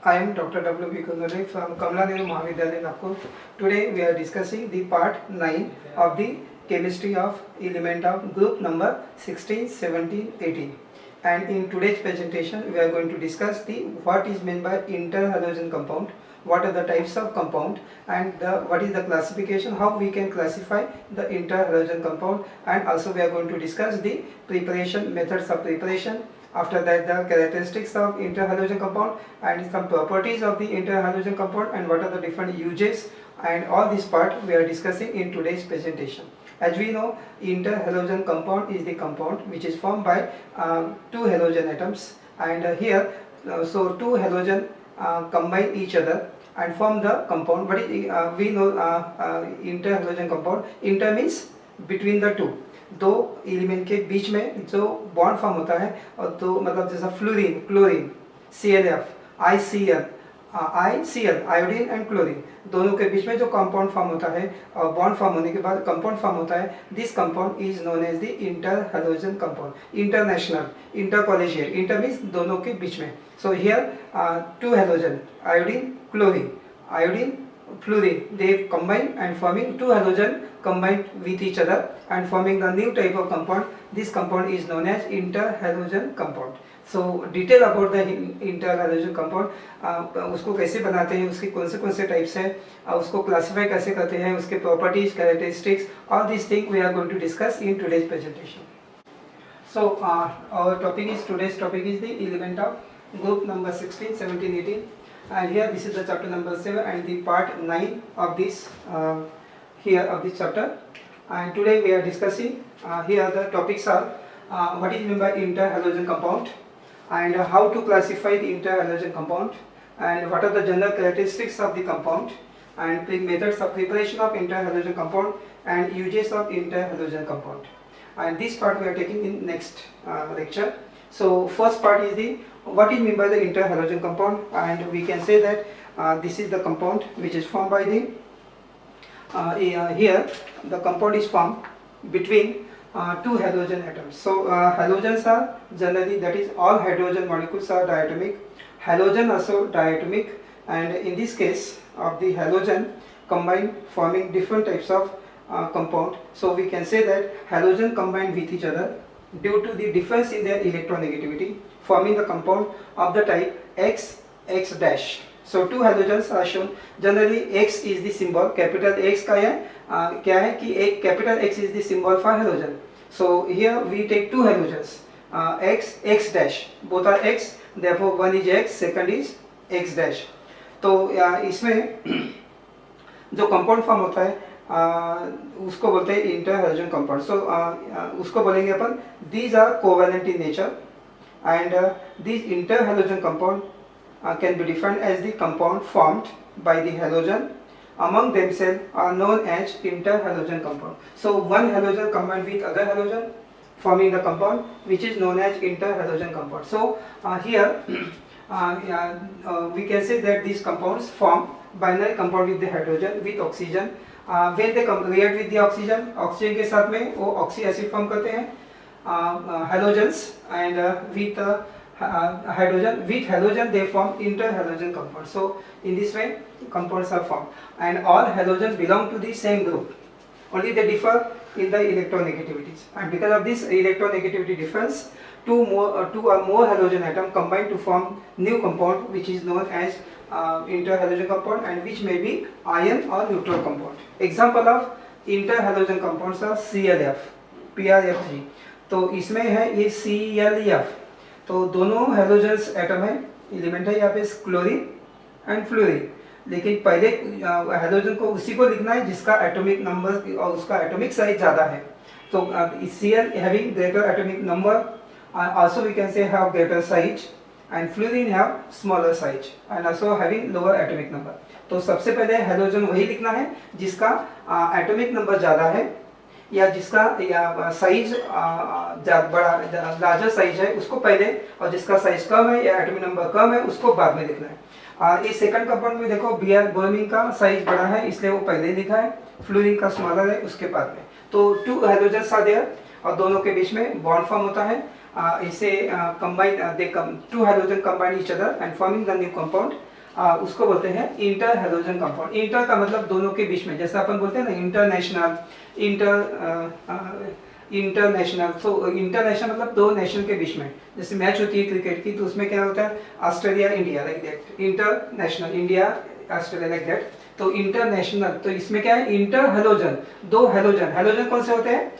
I am Dr. W. B. Kundale from Kamala Nehru Mahavidyalaya, Nagpur. Today we are discussing the part 9 of the chemistry of element of group number 16, 17, 18. And in today's presentation we are going to discuss the what is meant by interhalogen compound, what are the types of compound, and what is the classification, how we can classify the interhalogen compound, and also we are going to discuss the preparation, methods of preparation. After that, the characteristics of interhalogen compound and some properties of the interhalogen compound and what are the different uses, and all this part we are discussing in today's presentation. As we know, interhalogen compound is the compound which is formed by two halogen atoms, and here so two halogen combine each other and form the compound. What is we know interhalogen compound? Inter means between the two, दो element के बीच में जो bond form होता है, और दो मतलब जैसा fluorine, chlorine, ClF, ICl, iodine and chlorine, दोनों के बीच में जो कंपाउंड फॉर्म होता है और बॉन्ड फॉर्म होने के बाद कंपाउंड फॉर्म होता है, this compound is known as the interhalogen compound. International, intercollegiate, inter means दोनों के बीच में. So here two halogen, iodine, chlorine, iodine, fluorine, they combine and forming two halogen combined with each other and forming the new type of compound. This compound is known as interhalogen compound. So detail about the interhalogen compound, उसको कैसे बनाते हैं, उसके कौन से types हैं, उसको classify कैसे करते हैं, उसके properties, characteristics, all these things we are going to discuss in today's presentation. So our topic is, today's topic is the element of group number 16, 17, 18. And here this is the chapter number 7 and the part 9 of this here of this chapter. And today we are discussing here the topics are what is meant by interhalogen compound, and how to classify the interhalogen compound, and what are the general characteristics of the compound, and the methods of preparation of interhalogen compound and uses of interhalogen compound. And this part we are taking in next lecture. So first part is the what is meant by the interhalogen compound, and we can say that this is the compound which is formed by the here the compound is formed between two halogen atoms. So halogens are generally, that is all hydrogen molecules are diatomic, halogen also diatomic, and in this case of the halogen combine forming different types of compound. So we can say that halogen combine with each other due to the difference in their electronegativity, forming the compound of the type X, X dash. So two halogens are shown. Generally X is the symbol, capital X का है क्या है कि एक capital X is the symbol for halogen. So here we take two halogens, X, X dash, both are X, therefore one is X, second is X dash. तो इसमें जो compound form होता है उसको बोलते हैं इंटरहैलोजन कंपाउंड. सो उसको बोलेंगे अपन these are covalent in nature, and these interhalogen compound can be defined as the compound formed by the halogen among themselves are known as interhalogen compound. So one halogen combined with other halogen forming the compound which is known as interhalogen compound. So here we can say that these compounds form binary compound with the hydrogen with oxygen. When they react with the oxygen, oxygen के साथ में वो oxy acid form करते हैं halogens, and with hydrogen, with halogen they form interhalogen compound. So in this way compounds are formed, and all halogens belong to the same group, only they differ in the electronegativities, and because of this electronegativity difference, two or more halogen atom combine to form new compound which is known as interhalogen compound, and which may be ion or neutral compound. Example of interhalogen compounds are ClF, PrF3. तो इसमें है ये ClF, तो दोनों halogens atom है, element है यहाँ पे क्लोरीन एंड फ्लोरीन, लेकिन पहले हैलोजन को उसी को लिखना है जिसका एटॉमिक नंबर और उसका एटॉमिक साइज ज़्यादा है. तो Cl having greater atomic number, also we can say have greater size, and fluorine have smaller size and also having lower atomic number. तो सबसे पहले हैलोजन वही लिखना है जिसका एटॉमिक नंबर ज़्यादा है या जिसका साइज बड़ा लार्जर साइज है उसको पहले, और जिसका साइज कम है या एटॉमिक नंबर कम है उसको बाद में लिखना है. इस सेकंड कंपाउंड में देखो ब्रोमीन का साइज बड़ा है इसलिए वो पहले लिखा है, फ्लोरीन का स्मॉलर है उसके बाद में. तो टू हैलोजन्स आर देयर और दोनों के बीच में बॉन्ड फॉर्म होता है. इसे combine, two halogen combine each other and forming the new compound. उसको बोलते हैं इंटर हेलोजन कंपाउंड। इंटर का मतलब दोनों के बीच में, जैसे अपन बोलते हैं ना इंटरनेशनल, इंटरनेशनल। तो इंटरनेशनल मतलब दो नेशन के बीच में, जैसे मैच होती है क्रिकेट की, तो उसमें क्या होता है Australia India like that, international India Australia like that. तो इंटरनेशनल, तो इसमें क्या है इंटर हेलोजन, दो हेलोजन। हेलोजन कौन से होते हैं?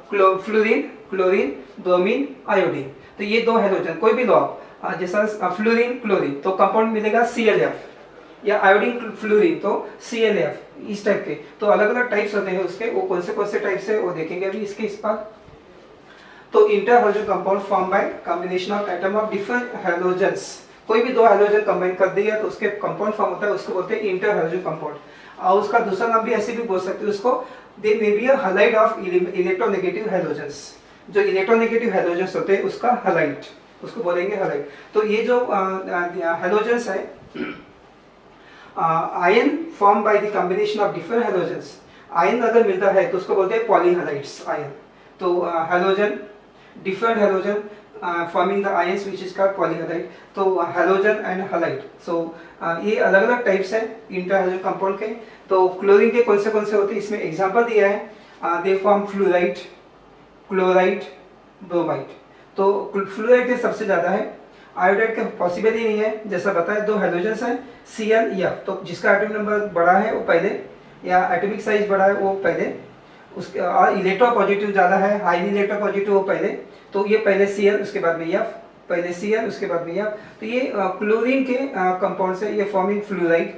Fluorine, chlorine, bromine, iodine. तो ये दो हेलोजन कोई भी लो, जैसा फ्लोरीन क्लोरीन तो कंपाउंड मिलेगा ClF, या आयोडीन फ्लोरीन तो ClF, इस टाइप के। तो अलग अलग टाइप्स होते हैं उसके, वो कौन से टाइप्स है वो देखेंगे अभी इसके इस बार। तो inter halogen compound form by combination of atom of different halogens. कोई भी दो हेलोजन कंबाइन कर दिया तो उसके कंपाउंड फॉर्म होता है, उसको बोलते हैं इंटर हेलोजन कंपाउंड। और उसका दूसरा नाम भी ऐसे भी बोल सकते हैं उसको, they may be a halide of electronegative halogens. जो इलेक्ट्रोनेगेटिव हेलोजन्स होते हैं उसका हैलाइड, उसको बोलेंगे हैलाइड। तो ये जो हेलोजन्स है, ion formed by the combination of different halogens. Ion अगर मिलता है तो उसको बोलते हैं पॉलीहैलाइड्स आयन। तो halogen, different halogen forming the ions which is called polyhalide. तो हेलोजन एंड हैलाइड, सो ये अलग अलग टाइप्स है इंटर हेलोजन कंपाउंड के। तो क्लोरीन के कौन से होते हैं इसमें एग्जांपल दिया है, they form fluoride, chloride, bromide. तो फ्लोराइड के सबसे ज़्यादा है, आयोडाइड का पॉसिबल ही नहीं है, जैसा बताया दो हेलोजन्स हैं Cl, तो जिसका एटॉमिक नंबर बड़ा है वो पहले, या एटॉमिक साइज बड़ा है वो पहले, उसके और इलेक्ट्रोपॉजिटिव ज़्यादा है, हाईली इलेक्ट्रोपॉजिटिव वो पहले। तो ये पहले Cl उसके बाद में F, पहले Cl उसके बाद में F। तो ये क्लोरीन के कंपाउंड से ये फॉर्मिंग फ्लोराइड,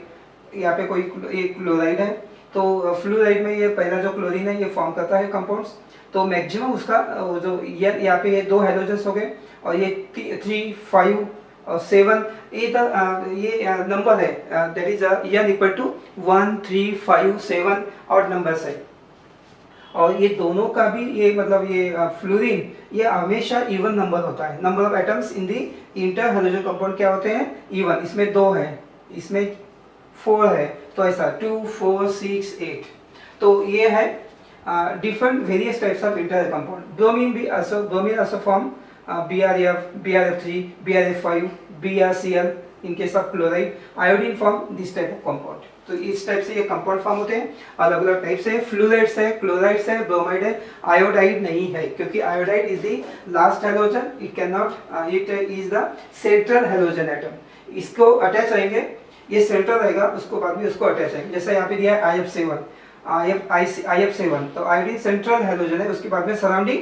यहाँ पे कोई एक क्लोराइड है, तो फ्लोराइड में ये पहला जो क्लोरीन है ये फॉर्म करता है कंपाउंड्स। तो मैक्सिमम उसका जो यहाँ पे ये दो हेलोजन्स हो गए, और ये 3, 5 और 7, ये नंबर है, that is n equal to 1, 3, 5, 7 और नंबर्स है। और ये दोनों का भी ये मतलब ये फ्लोरीन ये हमेशा इवन नंबर होता है। Number of atoms in the inter halogen compound क्या होते हैं? इवन। इसमें 2 है, इसमें 4 है, तो ऐसा 2, 4, 6, 8। तो ये है different various types of inter compound. Bromine also form BRF, BRF3, BRF5, BRCl in case of chloride. Iodine form this type of compound. तो इस टाइप से ये कंपाउंड फॉर्म होते हैं, अलग अलग टाइप से। फ्लोराइड्स है, क्लोराइड्स है, ब्रोमाइड है, आयोडाइड नहीं है, क्योंकि iodide is the last halogen, it can not, it is the central halogen atom. इसको अटैच रहेंगे, ये सेंट्रल रहेगा, उसको बाद में उसको अटैच आएंगे। जैसे यहाँ पे दिया है IF7, IF7, तो आयोडीन सेंट्रल हेलोजन है, उसके बाद में सराउंडिंग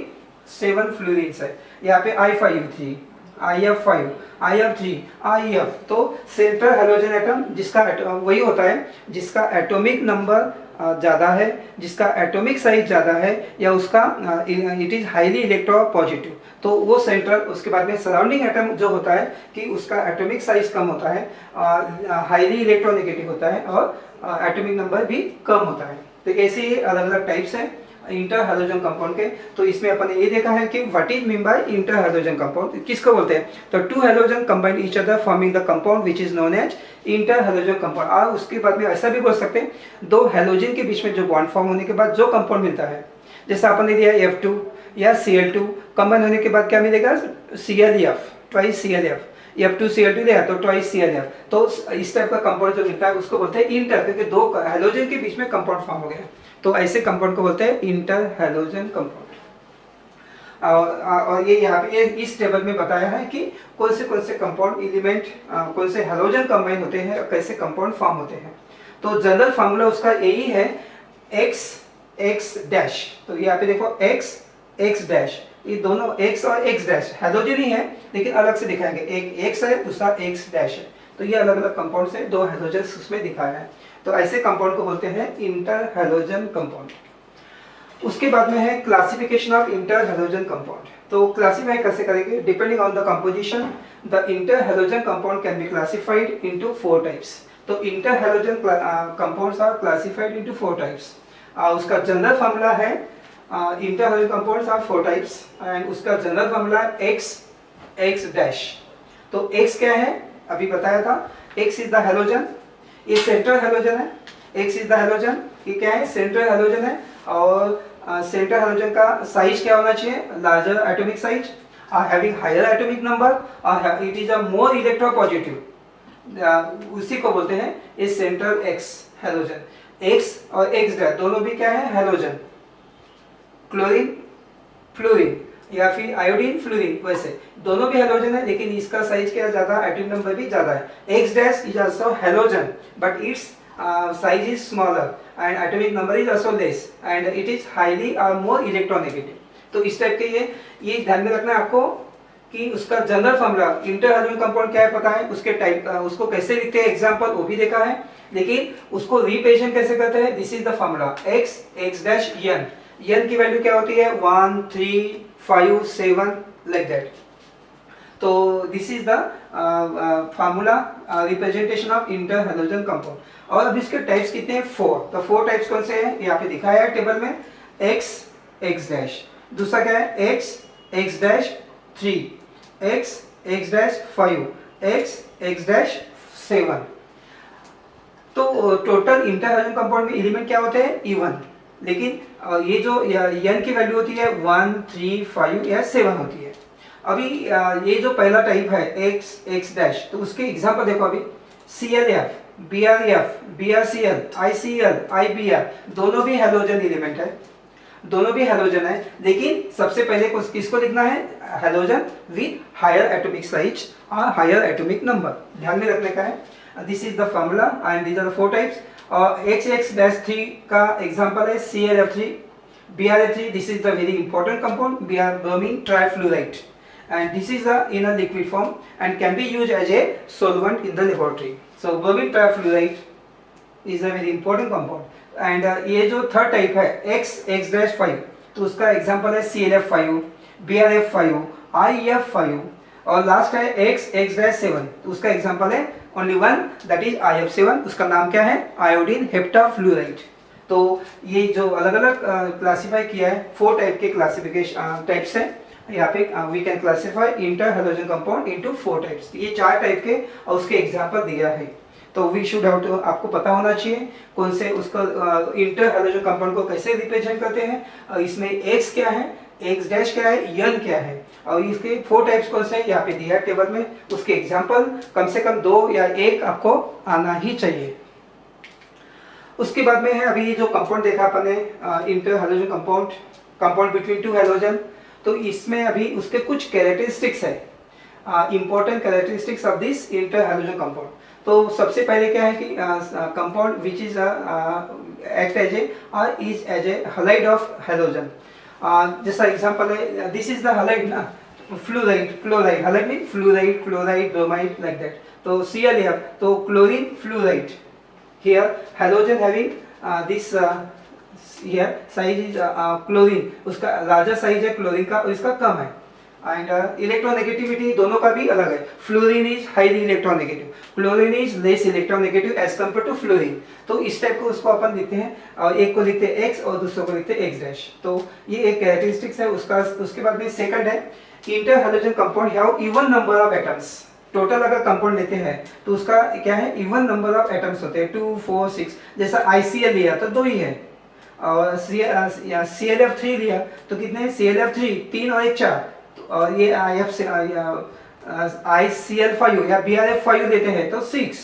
7 फ्लोरीन्स है। यहाँ पे I5, IF5, IF3, IF, तो सेंट्रल हेलोजन एटम जिसका वही होता है जिसका एटॉमिक नंबर ज़्यादा है, जिसका एटॉमिक साइज ज़्यादा है, या उसका इट इज़ हाईली इलेक्ट्रोपॉजिटिव, तो वो सेंट्रल। उसके बाद में सराउंडिंग एटम जो होता है कि उसका एटॉमिक साइज कम होता है, हाईली इलेक्ट्रोनेगेटिव होता है, और एटॉमिक नंबर भी कम होता है। तो ऐसे ही अलग अलग टाइप्स हैं इंटर हेलोजन कंपाउंड के। तो इसमें अपन ने ये देखा है कि what is mean by inter halogen compound, किसको बोलते हैं? तो 2 halogen combine each other forming the compound which is known as inter halogen compound. और उसके बाद में ऐसा भी बोल सकते हैं, 2 हेलोजन के बीच में जो बॉन्ड फॉर्म होने के बाद जो कंपाउंड मिलता है, जैसे अपन ने दिया F2 या Cl2, कंबाइन होने के बाद क्या मिलेगा? ClF, ट्वाइस ClF, F2Cl2 दिया तो ट्वाइस ClF। तो इस टाइप का कंपाउंड जो मिलता है उसको बोलते हैं इंटर, क्योंकि 2 हेलोजन के बीच में कंपाउंड फॉर्म हो गया। तो ऐसे कंपाउंड को बोलते हैं इंटर हेलोजन कंपाउंड। और ये यहाँ पे इस टेबल में बताया है कि कौन से कंपाउंड एलिमेंट, कौन से हेलोजन कंबाइन होते हैं और कैसे कंपाउंड फॉर्म होते हैं। तो जनरल फार्मूला उसका यही है, X डैश। तो यहाँ पे देखो X डैश, ये दोनों X और X डैश हेलोजन ही है, लेकिन अलग से दिखाएंगे। एक X है, दूसरा X डैश है, तो ये अलग अलग कंपाउंड से 2 हेलोजन उसमें दिखाया है। तो ऐसे कंपाउंड को बोलते हैं इंटर हेलोजन कंपाउंड। उसके बाद में है classification of inter halogen compound. तो क्लासिफाई कैसे करेंगे? Depending on the composition, the inter halogen compound can be classified into 4 types. तो inter halogen compounds are classified into 4 types. उसका जनरल फार्मूला है, inter halogen compounds are 4 types, and उसका general formula X dash. तो X क्या है? अभी बताया था, X इज द हेलोजन, ये सेंट्रल हेलोजन है। X इज द हेलोजन, ये क्या है? सेंट्रल हेलोजन है। और सेंट्रल हेलोजन का साइज क्या होना चाहिए? Larger atomic size, having higher atomic number, और it is a more electropositive, उसी को बोलते हैं इस सेंट्रल एक्स हेलोजन। एक्स और एक्स डैश दोनों भी क्या है, हेलोजन। क्लोरीन फ्लोरीन या फिर आयोडीन फ्लोरीन, वैसे दोनों भी हेलोजन है, लेकिन इसका साइज क्या ज्यादा, एटॉमिक नंबर भी ज्यादा है। X dash is also halogen but it's size is smaller and atomic number is also less and it is highly or more electronegative। तो इस टाइप के ये ध्यान में रखना है आपको कि उसका general formula inter halogen compound क्या है पता है, उसके टाइप उसको कैसे लिखते हैं एग्जांपल वो भी देखा है, लेकिन उसको रिप्रेजेंट कैसे करते हैं, this is the formula x x dash n। n की वैल्यू क्या होती है 1 3 5 7 लाइक दैट। तो this is the formula representation of inter halogen compound. और अब इसके टाइप्स कितने हैं, 4। तो 4 टाइप्स कौन से हैं, यहाँ पे दिखाया है टेबल में। x x डैश, दूसरा क्या है x x dash 3, x x dash 5, x x dash 7। तो टोटल इंटर हेलोजन कंपाउंड में एलिमेंट क्या होते हैं, इवन, लेकिन ये जो n की वैल्यू होती है 1 3 5 या 7 होती है। अभी ये जो पहला टाइप है x x डैश, तो उसके एग्जांपल देखो अभी ClF BrF BrCl ICl IBr दोनों भी हेलोजन एलिमेंट है, दोनों भी हेलोजन है, लेकिन सबसे पहले किसको लिखना है, halogen with higher atomic size और हायर एटॉमिक नंबर, ध्यान में रखने का है। This is the formula and these are the 4 types. और XX-3 का एग्जांपल है ClF3 BrF3, this is the very important compound, Br bromine trifluoride and this is in a liquid form and can be used as a solvent in the laboratory। So bromine trifluoride is a very important compound and ये जो third type है x x-5, तो उसका example है ClF5 BrF5 IF5 और last है x x-7, तो उसका एग्जांपल है only one, that is IF7, उसका नाम क्या है, आयोडीन हेप्टाफ्लूराइड। तो ये जो अलग अलग क्लासीफाई किया है 4 टाइप के क्लासिफिकेशन टाइप्स है यहाँ पे। We can classify inter halogen compound into 4 types, ये 4 टाइप के और उसके एग्जांपल दिया है। तो वी शुड हैव टू, आपको पता होना चाहिए कौन से उसका इंटर हेलोजन कंपाउंड को कैसे रिप्रेजेंट करते हैं, इसमें x क्या है, x डैश क्या है, n क्या है, और इसके 4 टाइप्स कौन से यहाँ पे दिया है टेबल में, उसके एग्जांपल कम से कम 2 या 1 आपको आना ही चाहिए। उसके बाद में है अभी ये जो कंपाउंड देखा अपन ने inter halogen compound between 2 halogen, तो इसमें अभी उसके कुछ कैरेक्टरिस्टिक्स है, important characteristics of this inter halogen compound. तो सबसे पहले क्या है कि compound which is act as a और is as a halide of halogen. जैसा एग्जांपल है, दिस इज द हलाइड ना, fluoride chloride, halide mean fluoride chloride bromide like that. तो ClF, तो chlorine fluoride, here halogen having this here size is chlorine, उसका larger size है chlorine का और इसका कम है। एंड इलेक्ट्रोनेगेटिविटी दोनों का भी अलग है, fluorine is highly electronegative, chlorine is less electronegative as compare to fluorine. तो इस टाइप को उसको अपन लिखते हैं, और एक को लिखते हैं x और दूसरे को लिखते हैं x डैश। तो ये एक कैरेक्टरिस्टिक्स है उसका। उसके बाद में सेकंड है inter halogen compound have even number of atoms. Total अगर कंपाउंड लेते हैं तो उसका क्या है, इवन नंबर ऑफ एटम्स होते हैं, 2 4 6। जैसा ICl लिया तो 2 ही है, और ClF3 लिया तो कितने, ClF3 3 और 1 4, और ये ICl5 या BrF5 लेते हैं तो 6,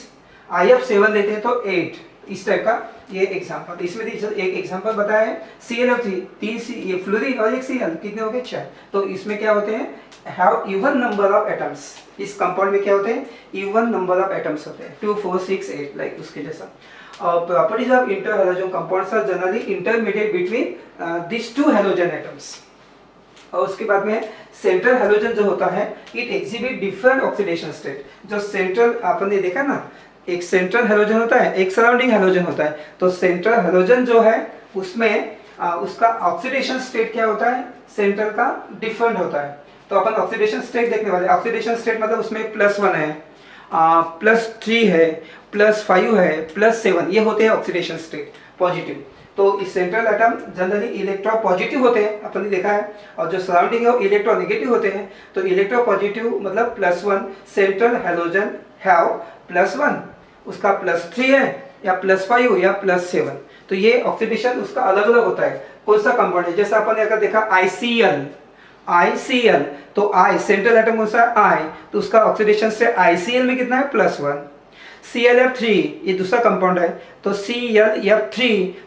IF7 लेते हैं तो 8, इस टाइप का ये एग्जांपल। इसमें एक एग्जांपल बताया है ClF3 3 ये फ्लोरीन और 1 Cl, कितने हो गए 4। तो इसमें क्या होते हैं, have even number of atoms, इस कंपाउंड में क्या होते हैं, इवन नंबर ऑफ एटम्स होते हैं, 2 4 6 8 लाइक उसके जैसा। Properties of interhalogen compounds are generally intermediate between these 2 halogen atoms। और उसके बाद में सेंट्रल हेलोजन जो होता है, it exhibit different oxidation state. जो सेंट्रल आपने ने देखा ना, एक सेंट्रल हेलोजन होता है, एक सराउंडिंग हेलोजन होता है। तो सेंट्रल हेलोजन जो है उसमें उसका ऑक्सीडेशन स्टेट क्या होता है, सेंट्रल का डिफरेंट होता है। तो अपन ऑक्सीडेशन स्टेट देखने वाले। ऑक्सीडेशन स्टेट मतलब उसमें +1 है, +3 है, +5 है, +7, ये होते हैं ऑक्सीडेशन स्टेट पॉजिटिव। तो इस central atom generally electro positive होते हैं, अपन ने देखा है, और जो सराउंडिंग है वो इलेक्ट्रो नेगेटिव होते हैं। तो इलेक्ट्रो पॉजिटिव मतलब +1, सेंट्रल हेलोजन हैव +1, उसका +3 है या +5 या +7। तो ये ऑक्सीडेशन उसका अलग अलग होता है। कौन सा कंपाउंड है, जैसा अपन ने अगर देखा ICl, तो I सेंट्रल एटम कौन सा I, तो उसका ऑक्सीडेशन से ICl में कितना है +1। ClF3 ये दूसरा कंपाउंड है, तो ClF3,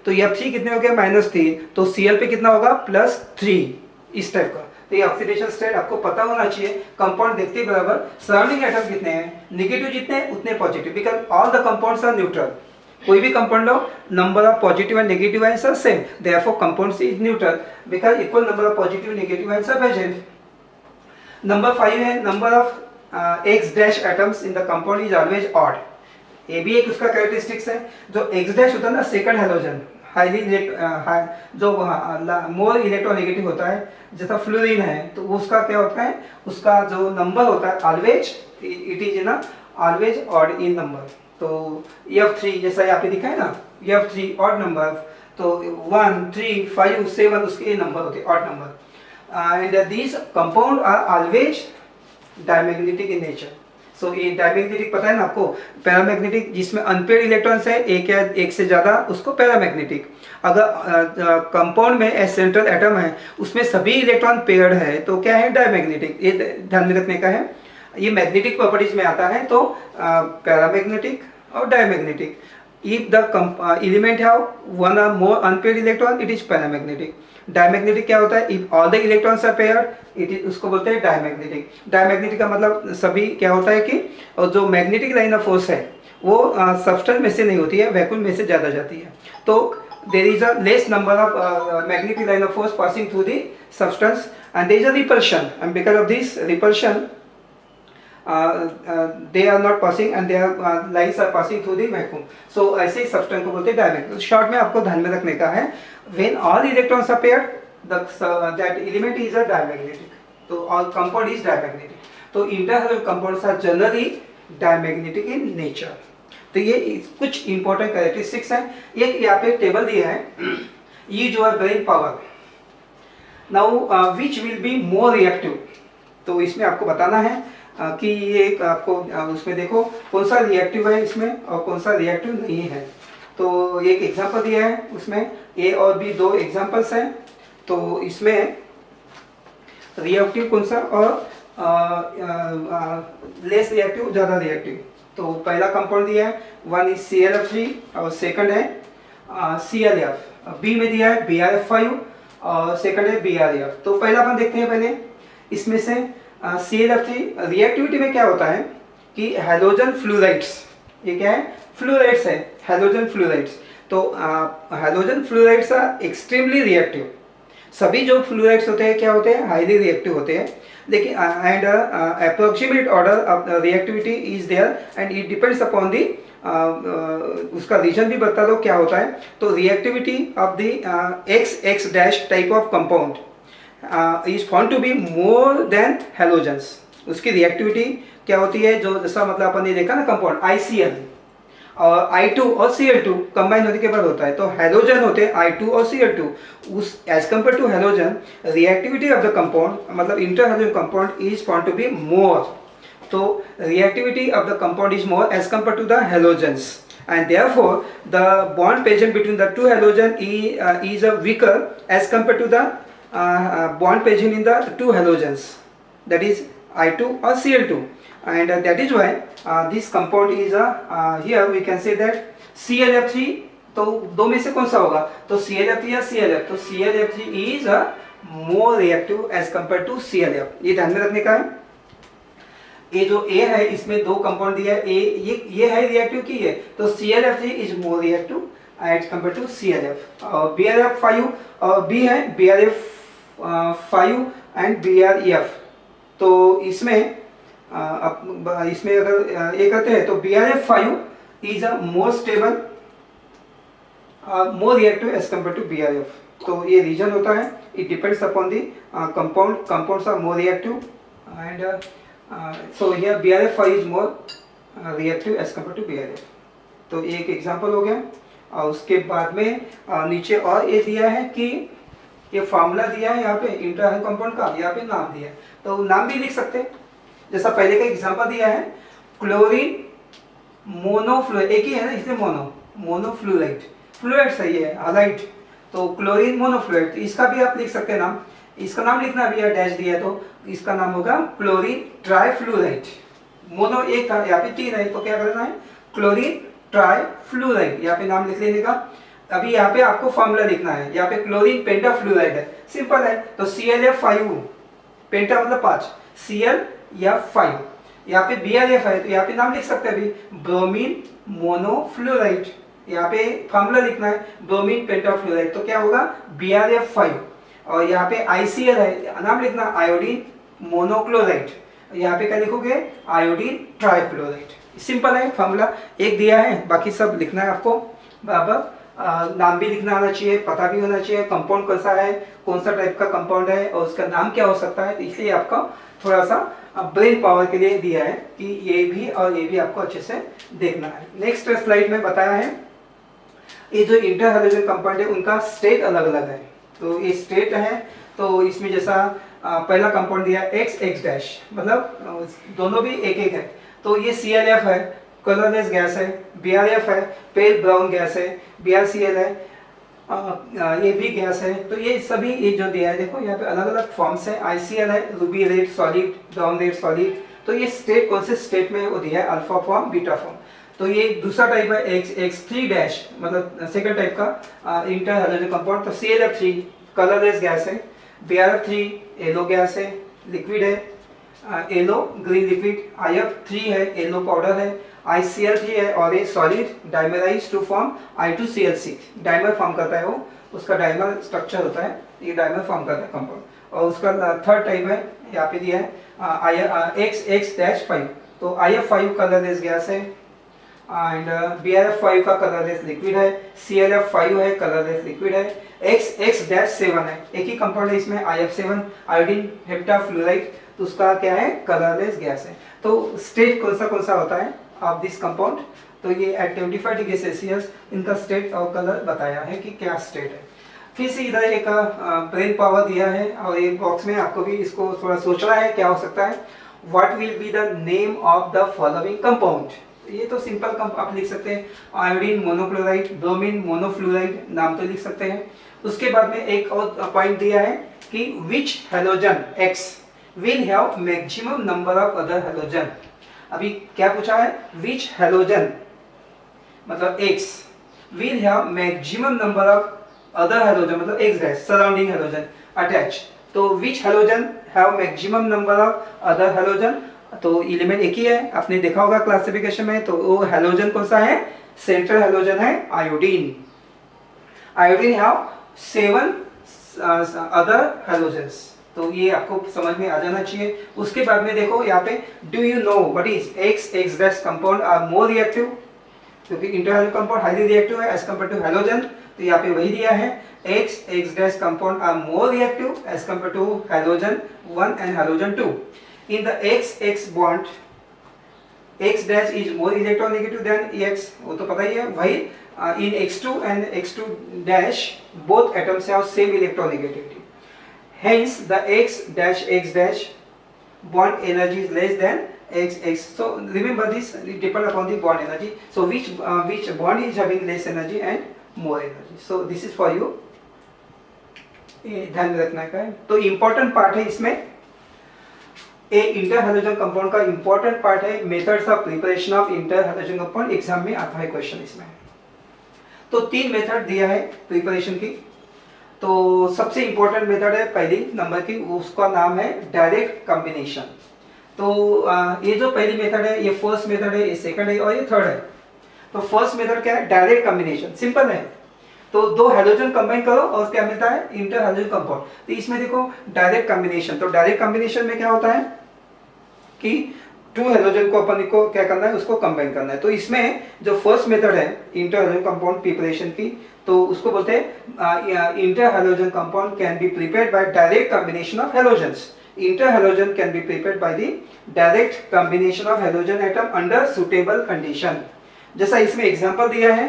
तो F3 कितने हो गए -3, तो Cl पे कितना होगा +3, इस टाइप का। तो ये ऑक्सीडेशन स्टेट आपको पता होना चाहिए। कंपाउंड देखते बराबर सराउंडिंग एटम कितने हैं, नेगेटिव जितने हैं उतने positive, because all the compounds are neutral. कोई भी कंपाउंड लो, number of positive and negative ions are same, therefore compound is neutral because equal number of positive negative ions are present. Number 5 है number of X dash atoms in the compound is always odd. ये भी एक उसका characteristics है। जो x dash होता है ना, सेकंड हैलोजन, हाईली जो मोर इलेक्ट्रोनेगेटिव होता है, जैसा फ्लोरीन है, तो उसका क्या होता है, उसका जो नंबर होता है ऑलवेज इट इज ना ऑलवेज ऑड इन नंबर। तो F3 जैसा यहाँ पे दिखा है ना, F3 ऑड नंबर, तो 1 3 5 7 उसके नंबर होते हैं odd number. And these compound are always diamagnetic in nature. So ये डायमैग्नेटिक पता है ना आपको, पैरामैग्नेटिक जिसमें अनपेयर्ड इलेक्ट्रॉन्स है एक या एक से ज़्यादा, उसको पैरामैग्नेटिक। अगर कंपाउंड में सेंट्रल एटम है उसमें सभी इलेक्ट्रॉन पेयर्ड है तो क्या है, डायमैग्नेटिक। ये ध्यान में रखने का है। ये मैग्नेटिक प्रॉपर्टीज में आता है, तो पैरामैग्नेटिक और diamagnetic. If the element have one और more unpaired electron it is paramagnetic. Diamagnetic क्या होता है, if all the electrons are paired it is, उसको बोलते हैं डायमैग्नेटिक। डायमैग्नेटिक का मतलब सभी क्या होता है कि जो मैग्नेटिक लाइन ऑफ फोर्स है वो सब्सटेंस में से नहीं होती है, वैक्यूम में से ज़्यादा जाती है। तो there is a less number of magnetic line of force passing through the substance and there is a repulsion, and because of this repulsion they are not passing and their lines are passing through the vacuum. So ऐसे substance को बोलते हैं diamagnetic. Short में आपको ध्यान में रखने का है, when all electrons are paired that element is a diamagnetic, तो all compound is diamagnetic। तो interhalloid compounds are generally diamagnetic in nature। तो ये कुछ इंपॉर्टेंट कैरेक्टरिस्टिक्स हैं। एक यहाँ पे टेबल दिया है, ये जो है brain power, now which will be more reactive. तो इसमें आपको बताना है कि ये आपको उसमें देखो कौन सा रिएक्टिव है इसमें और कौन सा रिएक्टिव नहीं है। तो एक एग्जांपल दिया है, उसमें ए और बी दो एग्जांपल्स हैं। तो इसमें रिएक्टिव कौन सा और लेस रिएक्टिव, ज़्यादा रिएक्टिव। तो पहला कंपाउंड दिया है, वन इज ClF3 और सेकंड है ClF। बी में दिया है BrF5 और सेकंड है BrF। तो पहला अपन देखते हैं पहले इसमें से ClF3 रिएक्टिविटी में क्या होता है कि हैलोजन फ्लोराइड्स, ये क्या है, फ्लोराइड्स है, हैलोजन फ्लोराइड्स। तो halogen fluorides are extremely reactive. सभी जो फ्लोराइड्स होते हैं क्या होते हैं, हाईली रिएक्टिव होते हैं। लेकिन and approximate order of reactivity is there and it depends upon the उसका रीजन भी बता दो क्या होता है। तो reactivity of the X dash type of compound is found to be more than halogens। उसकी रिएक्टिविटी क्या होती है, जो जैसा मतलब अपन ने देखा ना कंपाउंड ICl और I2 और Cl2 कंबाइन होने के बाद होता है। तो हैलोजन होते हैं I2 और Cl2, उस as compare to halogen reactivity of the compound मतलब interhalogen compound is found to be more. तो reactivity of the compound is more as compare to the halogens and therefore the bond present between the two halogen is a weaker as compared to the bond present in the two halogens, that is I2 or Cl2, and that is why this compound is here we can say that ClF3। तो दो में से कौन सा होगा, तो ClF3 या ClF। तो ClF3 is a more reactive as compared to ClF। ये ध्यान में रखने का है। ये जो A है इसमें दो कंपाउंड दिया है, ये है रिएक्टिव की है, तो ClF3 is more reactive as compare to ClF। और BrF5 और B है BrF5 एंड BrF। तो इसमें अगर ये करते हैं तो BrF5 is a more stable more reactive as compare to BrF। तो ये रीजन होता है, it depends upon the compounds are more reactive and so here BrF5 is more reactive as compared to BrF। तो एक example हो गया। और उसके बाद में नीचे और ये दिया है कि ये फार्मूला दिया है यहाँ पे इंटरहैलोजन कंपाउंड का, यहाँ पे नाम दिया है, तो नाम भी लिख सकते हैं जैसा पहले का एग्जांपल दिया है, क्लोरीन मोनोफ्लोराइड, एक ही है ना इसलिए मोनोफ्लोराइड, फ्लोराइड सही है हालाइट, तो क्लोरीन मोनोफ्लोराइड। इसका भी आप लिख सकते हैं नाम, इसका नाम लिखना अभी यहाँ डैश दिया है तो इसका नाम होगा क्लोरीन ट्राइफ्लोराइड। मोनो एक था, यहाँ पे तीन है तो क्या करना है, क्लोरीन ट्राइफ्लोराइड, यहाँ पे नाम लिख लेने का। अभी यहाँ पे आपको फॉर्मूला लिखना है, यहाँ पे क्लोरीन पेंटाफ्लोराइड है, सिंपल है। तो ClF5, पेंटा मतलब 5, ClF5, यहाँ पे BrF है तो यहाँ पे नाम लिख सकते हैं अभी, ब्रोमीन मोनोफ्लोराइड। यहाँ पे फॉर्मूला लिखना है ब्रोमीन पेंटाफ्लोराइड, तो क्या होगा BrF5। और यहाँ पे ICl है, नाम लिखना आयोडीन मोनोक्लोराइड, यहाँ पे क्या लिखोगे आयोडीन ट्राइक्लोराइड। सिंपल है फॉर्मूला, एक दिया है, बाकी सब लिखना है आपको बराबर। नाम भी लिखना आना चाहिए, पता भी होना चाहिए कंपाउंड कैसा है, कौन सा टाइप का कंपाउंड है और उसका नाम क्या हो सकता है। तो इसलिए आपका थोड़ा सा ब्रेन पावर के लिए दिया है कि ये भी और ये भी आपको अच्छे से देखना है। नेक्स्ट स्लाइड में बताया है ये जो इंटर हैलोजन कंपाउंड है उनका स्टेट अलग अलग है। तो ये स्टेट है, तो इसमें जैसा पहला कंपाउंड दिया XX-, मतलब दोनों भी एक एक है। तो ये ClF है, कलरलेस गैस है, BrF है, पेल ब्राउन गैस है, BrCl है, ये भी गैस है। तो ये सभी ये जो दिया है देखो यहाँ पे अलग अलग फॉर्म्स है। ICl है, Ruby red solid, brown red solid. तो ये स्टेट कौन से स्टेट में वो दिया है, अल्फा फॉर्म, बीटा फॉर्म। तो ये दूसरा टाइप है X3-, मतलब सेकंड टाइप का इंटर हैलोजन कंपाउंड। तो ClF3 कलरलेस गैस है, BrF3 येलो गैस है, लिक्विड है, येलो ग्रीन लिक्विड, IF3 है, येलो पाउडर है, ICl3 है और ये solid dimerise to form I2Cl6, dimer फॉर्म करता है वो, उसका डाइमर स्ट्रक्चर होता है, ये डाइमर फॉर्म करता है कंपाउंड। और उसका थर्ड टाइप है यहाँ पे दिया है XX-5। तो IF5 कलरलेस गैस है एंड BrF5 का कलरलेस लिक्विड है, ClF5 है कलरलेस लिक्विड है, XX-7 है, एक ही कंपाउंड है इसमें IF7 आयोडीन हेप्टाफ्लोराइड, तो उसका क्या है कलरलेस गैस है। तो स्टेट कौन सा होता है ऑफ दिस कंपाउंड, तो ये एट 25 डिग्री सेल्सियस इनका स्टेट और कलर बताया है कि क्या स्टेट है। फिर से इधर एक ब्रेन पावर दिया है और एक बॉक्स में आपको भी इसको थोड़ा सोचना है क्या हो सकता है। What will be the name of the following compound, ये तो सिंपल आप लिख सकते हैं, आयोडीन मोनोक्लोराइड, ब्रोमीन मोनोफ्लोराइड, नाम तो लिख सकते हैं। उसके बाद में एक और पॉइंट दिया है कि विच halogen X will have maximum number of other halogen। अभी क्या पूछा है, which halogen मतलब X will have maximum number of other halogen मतलब X- surrounding halogen attached। तो which halogen have maximum number of other halogen, तो element एक ही है, आपने देखा होगा क्लासिफिकेशन में। तो वो हैलोजन कौन सा है, सेंट्रल हैलोजन है iodine. Iodine have 7 other halogens, तो ये आपको समझ में आ जाना चाहिए। उसके बाद में देखो यहाँ पे do you know what is X compound are more reactive, क्योंकि inter halogen compound highly reactive है एज कंपेयर टू हैलोजन। तो यहाँ पे वही दिया है X compound are more reactive as compare to halogen 1 and halogen 2। In the XX bond X- is more electronegative than X, वो तो पता ही है। वही इन X2 and X2- both atoms have same electronegativity, hence the X-X- bond energy is less than XX। so remember this, it depends upon the bond energy, so which bond is having less energy and more energy, so this is for you, ये ध्यान में रखना है। तो important part है इसमें, A inter halogen compound का important part है methods of preparation of inter halogen compound, exam में आता है क्वेश्चन इसमें। तो 3 मेथड दिया है प्रिपरेशन की। तो सबसे इंपॉर्टेंट मेथड है पहली नंबर की, उसका नाम है डायरेक्ट कॉम्बिनेशन। तो ये जो पहली मेथड है ये फर्स्ट मेथड है, ये सेकंड है और ये थर्ड है। तो फर्स्ट मेथड क्या है, डायरेक्ट कॉम्बिनेशन, सिंपल है। तो 2 हैलोजन कंबाइन करो और क्या मिलता है, इंटर हैलोजन कंपाउंड। तो इसमें देखो डायरेक्ट कॉम्बिनेशन, तो डायरेक्ट कॉम्बिनेशन में क्या होता है कि 2 हैलोजन को अपन को क्या करना है, उसको कंबाइन करना है। तो इसमें जो फर्स्ट मेथड है इंटर हैलोजन कंपाउंड प्रिपरेशन की, तो उसको बोलते हैं inter halogen compound can be prepared bye direct combination of halogens. Inter halogen can be prepared by the direct combination of halogen atom under suitable condition. जैसा इसमें example दिया है,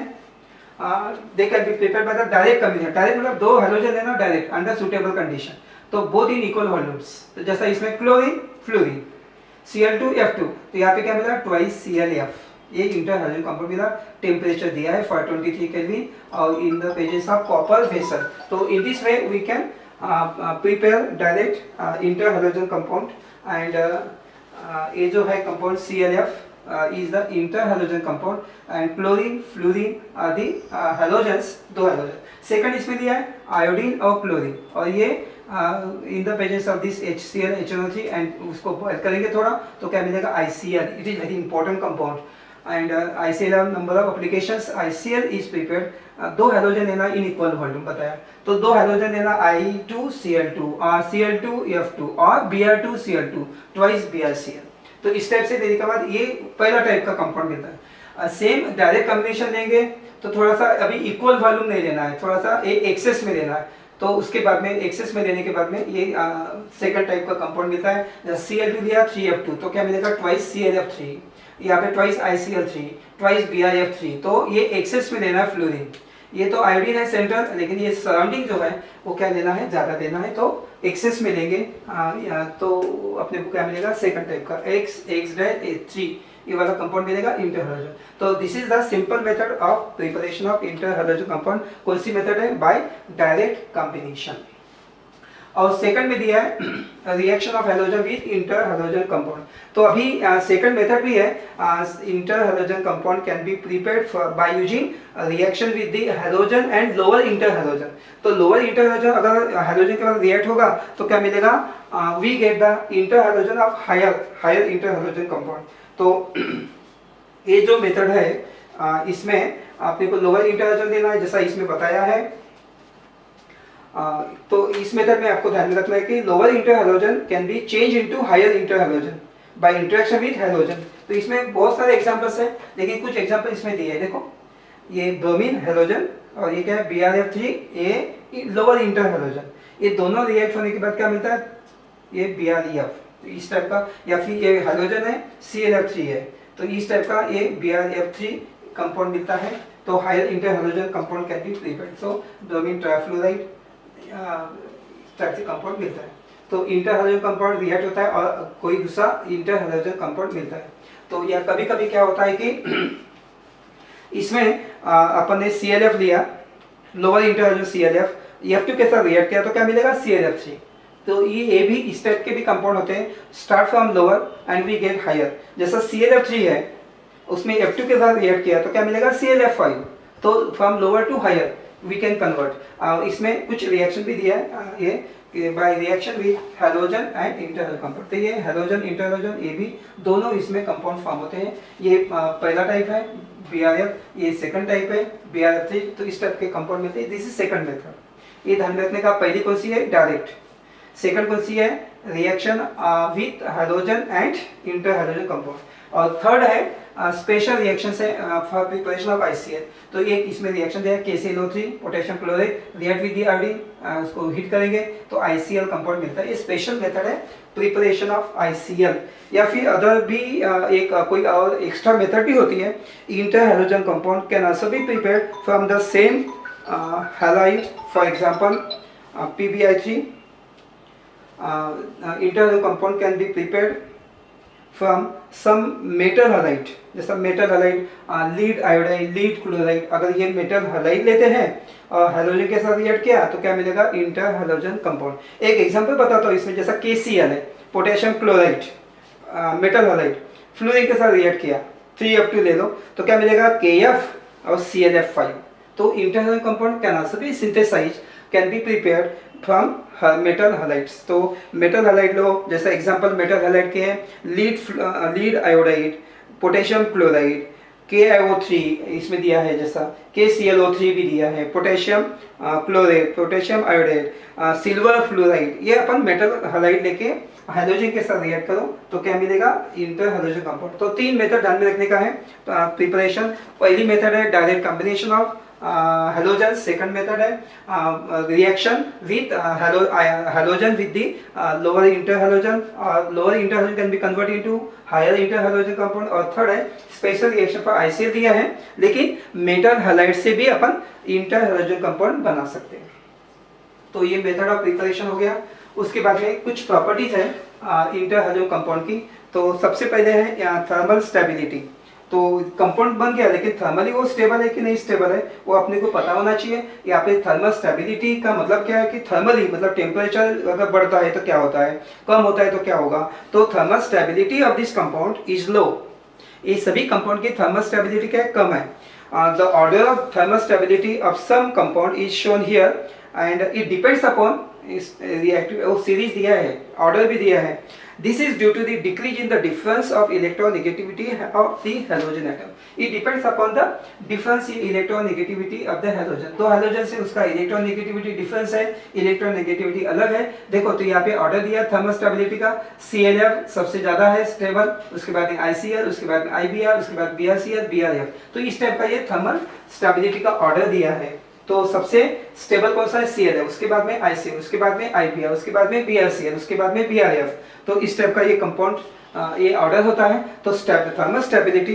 they can be prepared by the direct combination. Direct मतलब 2 halogen लेना direct under suitable condition, तो both in equal volumes. तो जैसा इसमें क्लोरीन फ्लोरीन Cl2F2, तो यहाँ पे क्या मिला, ट्वाइस ClF। ये इंटर हैलोजन कंपाउंड मिला। टेम्परेचर दिया है 423 केल्विन और in the presence of copper vessel. तो in this way we can prepare direct inter halogen compound and ये जो है compound ClF is the interhalogen compound and chlorine, fluorine are the halogens, दो halogen. Second इसमें दिया है iodine और chlorine, और ये इन the presence of this HCl HNO3 and उसको बॉयल करेंगे थोड़ा तो क्या मिलेगा ICl. It is very important compound and ICl number of applications. ICl is prepared, दो हैलोजन लेना इन इक्वल वॉल्यूम बताया, तो दो हैलोजन लेना I2Cl2 और Cl2F2 और Br2Cl2 ट्वाइस BrCl. तो इस टाइप से देने के बाद ये पहला टाइप का कंपाउंड मिलता है. सेम डायरेक्ट कॉम्बिनेशन लेंगे तो थोड़ा सा अभी इक्वल वॉल्यूम नहीं लेना है, थोड़ा सा एक्सेस में लेना है, तो उसके बाद में एक्सेस में लेने के बाद में ये सेकंड टाइप का कंपाउंड मिलता है. Cl2 लिया 3F2 तो क्या मिलेगा ट्वाइस ClF3, यहाँ पे ट्वाइस ICl3, ट्वाइस BrF3, तो ये एक्सेस में लेना है फ्लोरीन. ये तो आयोडीन है सेंटर, लेकिन ये सराउंडिंग जो है वो क्या लेना है, ज़्यादा लेना है, तो एक्सेस में लेंगे. तो अपने को क्या मिलेगा सेकंड टाइप का X3 ये वाला कंपाउंड मिलेगा इंटरहैलोजन. तो this is the simple method of preparation of interhalogen compound. कौन सी मेथड है, बाय डायरेक्ट कॉम्बिनेशन. और सेकंड में दिया है reaction of halogen with interhalogen compound. तो अभी सेकंड मेथड भी है, interhalogen compound can be prepared by using reaction with the halogen and lower interhalogen. तो लोअर इंटरहैलोजन अगर हैलोजन के बाद रिएक्ट होगा तो क्या मिलेगा, we get the interhalogen of higher interhalogen compound. तो ये जो मेथड है इसमें आपने को लोअर इंटरहैलोजन देना है जैसा इसमें बताया है. तो इस मेथड में आपको ध्यान में रखना है कि lower interhalogen can be change into higher interhalogen by interaction with halogen. तो इसमें बहुत सारे एग्जांपल्स हैं, लेकिन कुछ एग्जांपल इसमें दिए हैं. देखो ये ब्रोमीन हैलोजन और ये क्या है BrF3, ये लोअर इंटरहैलोजन. ये दोनों रिएक्ट होने के बाद क्या मिलता है, ये BrEF. तो इस टाइप का, या फिर ये हैलोजन है ClF3 है, तो इस टाइप का ये BrF3 कंपाउंड मिलता है. तो higher interhalogen compound can be prepared. So bromine trifluoride type से कंपाउंड मिलता है. तो इंटरहैलोजन कंपाउंड रिएक्ट होता है और कोई दूसरा इंटरहैलोजन कंपाउंड मिलता है. तो यह कभी कभी क्या होता है कि इसमें अपन ने ClF लिया, लोअर इंटरहैलोजन ClF, F2 के साथ रिएक्ट किया तो क्या मिलेगा ClF3. तो ये भी इस टाइप के भी कंपाउंड होते हैं, start from lower and we get higher. जैसा ClF3 है उसमें F2 के साथ रिएक्ट किया तो क्या मिलेगा ClF5. तो from lower to higher we can convert. इसमें कुछ रिएक्शन भी दिया है ये by reaction with halogen and interhalogen compound. तो ये हैलोजन इंटरहैलोजन ये भी दोनों इसमें कंपाउंड फॉर्म होते हैं. ये पहला टाइप है BrF, ये सेकंड टाइप है BrF3. तो इस टाइप के कंपाउंड मिलते हैं. This is second method. ये ध्यान रखने का, पहली कौन सी है डायरेक्ट, सेकंड कौन सी है reaction with halogen and interhalogen compound, और थर्ड है स्पेशल रिएक्शन से फॉर प्रिपरेशन ऑफ ICl. तो एक इसमें रिएक्शन दिया है KClO3 potassium chloride react with the iodine, उसको हीट करेंगे तो ICl कंपाउंड मिलता है. ये स्पेशल मेथड है प्रिपरेशन ऑफ ICl. या फिर अदर भी एक कोई और एक्स्ट्रा मेथड भी होती है. Interhalogen compound can also B prepared from the same halide, for example PbI3. Interhalogen compound can be prepared from some metal halide, जैसा metal halide, lead iodide, lead chloride. अगर ये मेटल हाइलाइड लेते हैं और halogen के साथ react किया तो क्या मिलेगा इंटरहैलोजन कंपाउंड. एक एग्जांपल बताता हूँ इसमें, जैसा KCl है potassium chloride metal halide, fluorine के साथ रिएक्ट किया 3F2 ले लो तो क्या मिलेगा KF और ClF5. तो interhalogen compound can also be synthesized, can be prepared from metal halides. तो मेटल हाइलाइड लो, जैसा एग्जांपल मेटल हाइलाइड के हैं lead iodide, potassium chloride, KiO3 इसमें दिया है, जैसा KClO3 भी दिया है, potassium chloride, potassium iodide, silver fluoride. ये अपन मेटल हाइलाइड लेके हैलोजन के साथ रिएक्ट करो तो क्या मिलेगा इंटरहैलोजन कंपाउंड. तो तीन मेथड ध्यान में रखने का है प्रिपरेशन. पहली मेथड है direct combination of halogen, second method है reaction with halogen with the lower interhalogen, और lower interhalogen can be convert into higher interhalogen compound, और थर्ड है स्पेशल रिएक्शन फॉर ICl दिया है, लेकिन मेटल हैलाइड से भी अपन इंटरहैलोजन कंपाउंड बना सकते हैं. तो ये मेथड ऑफ प्रिपरेशन हो गया. उसके बाद में कुछ प्रॉपर्टीज है इंटरहैलोजन कंपाउंड की. तो सबसे पहले है थर्मल स्टेबिलिटी. तो कंपाउंड बन गया, लेकिन थर्मली वो स्टेबल है कि नहीं स्टेबल है वो अपने को पता होना चाहिए. यहाँ पे थर्मल स्टेबिलिटी का मतलब क्या है कि थर्मली मतलब टेम्परेचर अगर बढ़ता है तो क्या होता है, कम होता है तो क्या होगा. तो thermal stability of this compound is low ये सभी कंपाउंड की थर्मल स्टेबिलिटी क्या है, कम है। The order of thermal stability of some compound is shown here and it depends upon इस रिएक्टिव सीरीज दिया है, ऑर्डर भी दिया है। This is due to the decrease in the difference of electronegativity of the halogen atom. It depends upon the difference in electronegativity of the halogen. दो halogen से उसका electronegativity difference है, electronegativity अलग है। देखो तो यहाँ पे ऑर्डर दिया थर्मल स्टेबिलिटी का, ClF सबसे ज्यादा है स्टेबल, उसके बाद में ICl, उसके बाद में IBr, उसके बाद BrCl, BrF। तो इस टाइप का ये थर्मल स्टेबिलिटी का ऑर्डर दिया है। तो सबसे स्टेबल कौन सा है, ClF, उसके बाद में ICl, उसके बाद में IBr, उसके बाद में BrCl, उसके बाद में BrF। तो इस टाइप का ये कंपाउंड ये ऑर्डर होता है। तो थर्मल स्टेबिलिटी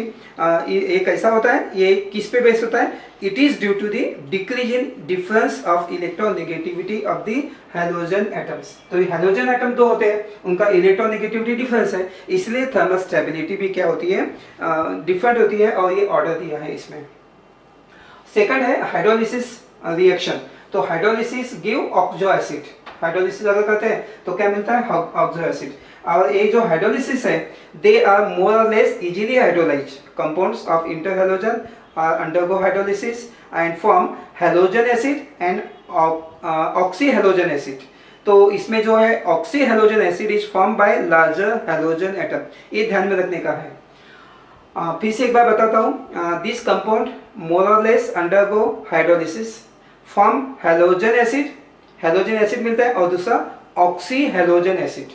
ये कैसा होता है, ये किस पे बेस होता है, it is due to the decrease in difference of electronegativity of the halogen atoms. तो ये हैलोजन एटम दो होते हैं, उनका इलेक्ट्रोनेगेटिविटी डिफरेंस है, इसलिए थर्मल स्टेबिलिटी भी क्या होती है, डिफरेंट होती है, और ये ऑर्डर दिया है इसमें। सेकंड है हाइड्रोलिसिस रिएक्शन। तो hydrolysis give oxo acid, hydrolysis अगर करते हैं तो क्या मिलता है, ऑक्सो एसिड। और ये जो हाइड्रोलिसिस है, दे आर मोर और less easily hydrolyze. Compounds of interhalogen are undergo hydrolysis and form halogen acid and oxy halogen acid. तो इसमें जो है oxy halogen acid is form by larger halogen atom, ये ध्यान में रखने का है। फिर से एक बार बताता हूँ, दिस कंपाउंड मोर और less undergo hydrolysis, form halogen acid, halogen acid मिलता है, और दूसरा ऑक्सी हैलोजन एसिड।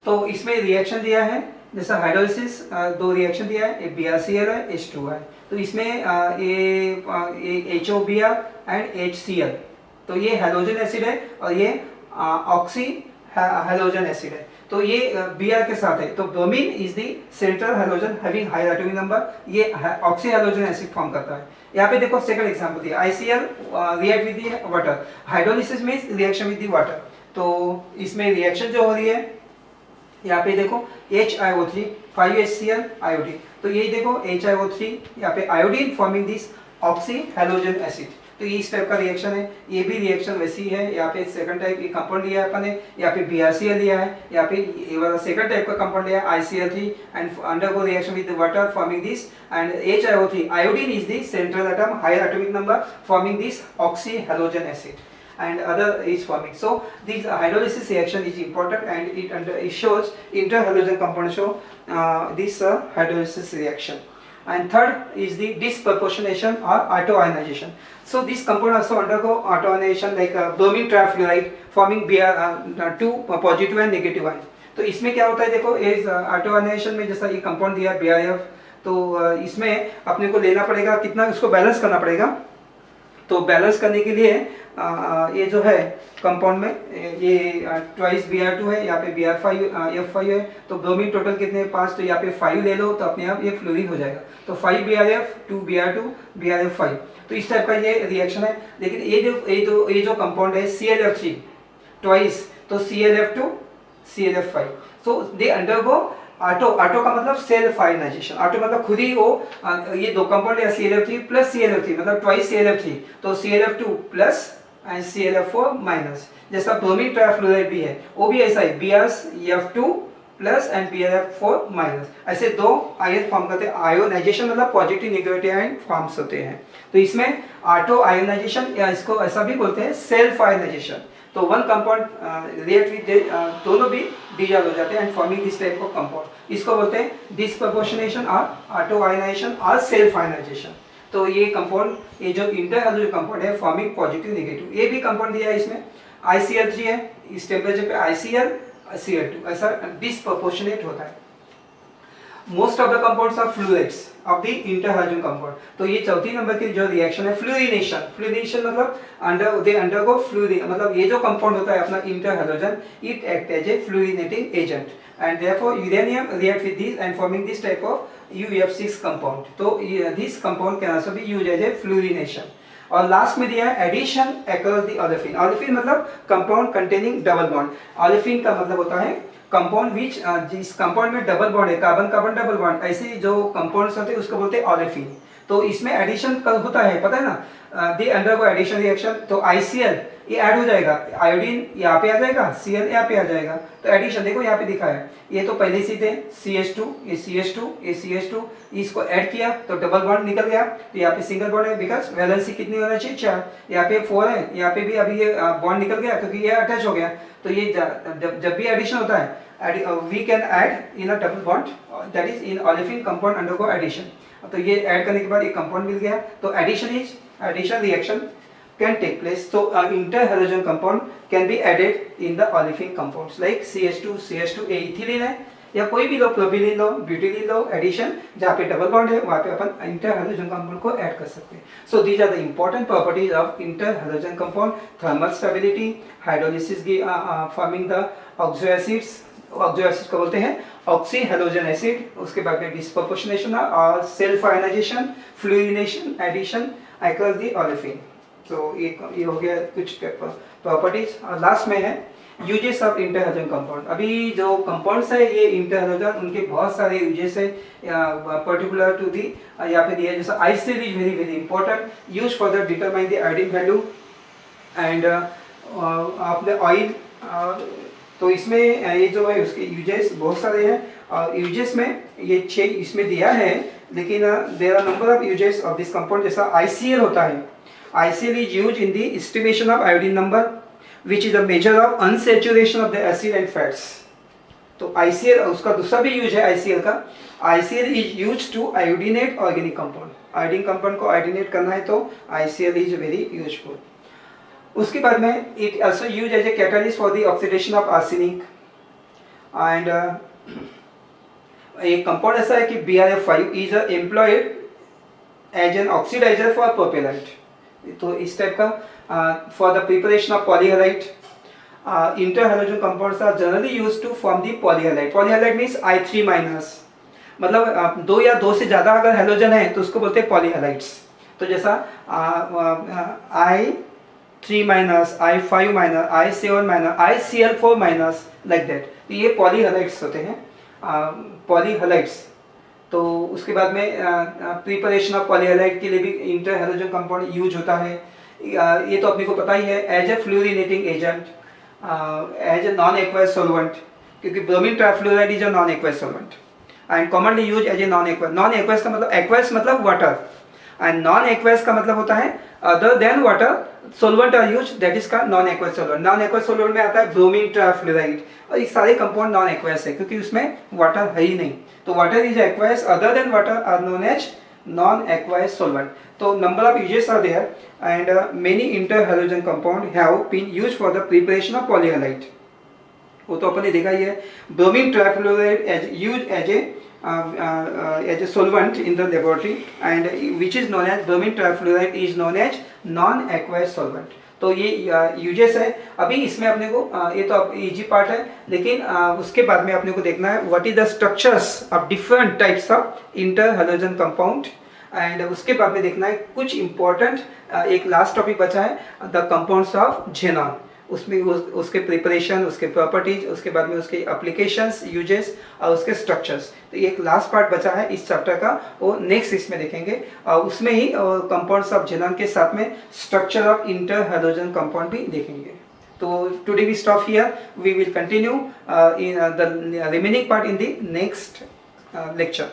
तो इसमें रिएक्शन दिया है, जैसा हाइड्रोलिसिस दो रिएक्शन दिया है, BrCl है, H2 है। तो इसमें ये HOBr एंड HCl, तो ये हैलोजन एसिड है और ये ऑक्सी हैलोजन एसिड है। तो ये Br के साथ है, तो bromine is the central halogen having high atomic number, ये ऑक्सी हैलोजन एसिड फॉर्म करता है। यहाँ पे देखो सेकंड एग्जांपल दिया, ICl react with the water, hydrolysis means reaction with the water. तो इसमें रिएक्शन जो हो रही है, यहाँ पे देखो HiO3 5HCl iodine, तो यही देखो HiO3 यहाँ पे iodine forming this oxy halogen acid. तो ये इस टाइप का रिएक्शन है, ये भी रिएक्शन वैसी है। यहाँ पे सेकंड टाइप ये कंपाउंड लिया है अपन ने, यहाँ पे BrCl लिया है, यहाँ पे ये वाला सेकंड टाइप का कंपाउंड लिया है ICl3 and undergo reaction with the water forming this and HiO3 iodine is the central atom higher atomic number forming this oxy halogen acid and other is forming. So this hydrolysis reaction is important and it shows interhalogen compound show this hydrolysis reaction. And third is the disproportionation or autoionization. So this compound also undergo autoionization like bromine trifluoride forming two positive and negative ion. तो इसमें क्या होता है, देखो इस autoionization में जैसा ये कंपाउंड दिया BrF, तो इसमें अपने को लेना पड़ेगा कितना, उसको बैलेंस करना पड़ेगा। तो बैलेंस करने के लिए ये जो है कंपाउंड में ये ट्वाइस Br2 है, यहाँ पे Br5F5 है, तो ब्रोमीन टोटल कितने 5, तो यहाँ पे 5 ले लो तो अपने आप ये फ्लोरीन हो जाएगा। तो 5BrF 2Br2 BrF5, तो इस टाइप का ये रिएक्शन है। लेकिन ये जो कंपाउंड है ClF3 ट्वाइस, तो ClF2 ClF5, तो दे अंडरगो ऑटो का मतलब सेल्फ आयोनाइजेशन, ऑटो मतलब खुद ही वो ये दो कंपाउंड है ClF3 प्लस ClF3 मतलब ट्वाइस ClF3, तो ClF2 plus and ClF4 minus. जैसा ब्रोमीन ट्राइफ्लोराइड भी है, वो भी ऐसा है BrF2 plus and BrF4 minus, ऐसे दो आयन फॉर्म करते हैं। आयोनाइजेशन मतलब पॉजिटिव नेगेटिव आयन फॉर्म्स होते हैं। तो इसमें ऑटो आयोनाइजेशन या इसको ऐसा भी बोलते हैं सेल्फ आयोनाइजेशन। तो वन कंपाउंड रिएक्ट विद दोनों भी डिसॉल्व हो जाते हैं and forming this type of compound, इसको बोलते हैं डिस्प्रपोर्शनेशन और ऑटो आयोनाइजेशन और सेल्फ आयोनाइजेशन। तो ये कंपाउंड, ये जो इंटरहैलोजन कंपाउंड है फॉर्मिंग पॉजिटिव नेगेटिव, ये भी कंपाउंड दिया है इसमें ICl3 है, इस टेम्परेचर पे ICl Cl2 ऐसा डिस्प्रपोर्शनेट होता है। Most of the compounds are fluids of the interhalogen compound. तो ये चौथी नंबर की जो रिएक्शन है फ्लूरिनेशन, फ्लूरिनेशन मतलब दे अंडरगो फ्लूरिन, मतलब ये जो कंपाउंड होता है अपना interhalogen, it act as a fluorinating agent and therefore uranium react with this and forming this type of UF6 compound. तो this compound can also be used as a fluorination. और last में दिया है addition across the olefin. Olefin मतलब compound containing double bond. Olefin का मतलब होता है कंपाउंड विच जिस कंपाउंड में डबल बॉन्ड है, कार्बन कार्बन डबल बॉन्ड, ऐसे जो कंपाउंड्स होते हैं उसको बोलते हैं ओलेफिन। तो इसमें एडिशन होता है, पता है ना, दे अंडरगो एडिशन रिएक्शन। तो ICl ये ऐड हो जाएगा, आयोडीन यहाँ पे आ जाएगा, Cl यहाँ पे आ जाएगा। तो एडिशन देखो यहाँ पे दिखा है, ये तो पहले से थे CH2, ये CH2, ये CH2, इसको ऐड किया तो डबल बॉन्ड निकल गया। तो यहाँ पे सिंगल बॉन्ड है, बिकॉज वैलेंसी कितनी होना चाहिए 4, यहाँ पे 4 है, यहाँ पे भी अभी ये बॉन्ड निकल गया क्योंकि ये अटैच हो गया। तो ये जब भी एडिशन होता है, we can add in a double bond, that is in olefin compound undergo addition. तो ये ऐड करने के बाद एक कंपाउंड मिल गया। तो addition reaction can take place. So inter-halogen compound can be added in the olefin compounds like CH2, CH2, ethylene है या कोई भी लो, प्रोपिलीन लो, ब्यूटिलीन लो, एडिशन जहाँ पे डबल बॉन्ड है वहाँ पे अपन इंटर-हैलोजन कंपाउंड को ऐड कर सकते हैं। So these are the important properties of interhalogen compound: thermal stability, hydrolysis forming the oxo acids, oxo acid को बोलते हैं ऑक्सी हैलोजन एसिड, उसके बाद में डिस्प्रोपोर्शनेशन और self ionization, fluorination, addition across the olefin. तो ये हो गया कुछ प्रॉपर्टीज। और लास्ट में है यूजेस ऑफ इंटर-हैलोजन कंपाउंड। अभी जो कंपाउंड्स है ये इंटर-हैलोजन, उनके बहुत सारे यूजेस है, पर्टिकुलर टू दी यहाँ पे दिया है। जैसे ICl is very very important, use for the determine the iodine value and आपने ऑयल। तो इसमें ये जो है उसके यूजेस बहुत सारे हैं, और यूजेस में ये 6 इसमें दिया है, लेकिन there are number of uses of this compound. जैसा ICl होता है, ICl is use in the estimation of iodine number which is a measure of unsaturation of the acid and fats. तो ICl उसका दूसरा भी यूज है ICl का। ICl is use to iodinate organic compound, iodine compound को iodinate करना है तो ICl इज वेरी यूजफुल। उसके बाद में it also use as a catalyst for the oxidation of arsenic and एक कंपाउंड ऐसा है कि BrF5 is employed as an oxidizer for propellant. तो इस टाइप का for the preparation of polyhalide. Interhalogen compounds are generally used to form the polyhalide. Polyhalide means I3-, मतलब 2 या 2 से ज़्यादा अगर हैलोजन है तो उसको बोलते हैं पॉलीहैलाइड्स। तो जैसा I3-, I5-, I7-, ICl4-, like that. तो ये पॉलीहैलाइड्स होते हैं, पॉलीहैलाइड्स। तो उसके बाद में प्रिपरेशन ऑफ पॉलीहैलाइड के लिए भी इंटर-हैलोजन कंपाउंड यूज होता है। ये तो अपने को पता ही है, as a fluorinating agent, as a non aqueous solvent, क्योंकि bromine trifluoride is a non aqueous solvent and commonly use as a non aqueous. Non aqueous का मतलब, एक्वायस मतलब वाटर एंड नॉन एक्वायस का मतलब होता है other than water solvent are use, that is का non aqueous solvent. Non aqueous solvent में आता है ब्रोमीन ट्राइफ्लोराइड, और ये सारे कंपाउंड नॉन एक्वायस है क्योंकि उसमें वाटर है ही नहीं। तो water is aqueous, other than water are known as non aqueous solvent. तो number of uses are there and many inter-halogen compound have been used for the preparation of polyhalite. वो तो अपन ने देखा ही है। bromine trifluoride is used as a solvent in the laboratory and which is known as bromine trifluoride is known as non-aqueous solvent. तो ये uses है। अभी इसमें अपने को ये तो अब इजी पार्ट है, लेकिन उसके बाद में अपने को देखना है what is the structures of different types of interhalogen compound and उसके बाद में देखना है कुछ इंपॉर्टेंट, एक लास्ट टॉपिक बचा है द कंपाउंड्स ऑफ ज़ेनॉन। उसमें उसके प्रिपरेशन, उसके प्रॉपर्टीज, उसके बाद में उसके एप्लीकेशंस, यूजेस और उसके स्ट्रक्चर्स। तो एक लास्ट पार्ट बचा है इस चैप्टर का, वो नेक्स्ट इसमें देखेंगे और उसमें ही कंपाउंड्स ऑफ ज़ेनॉन के साथ में स्ट्रक्चर ऑफ इंटर-हैलोजन कंपाउंड भी देखेंगे। तो today we stop here, we will continue in the remaining part in the next lecture.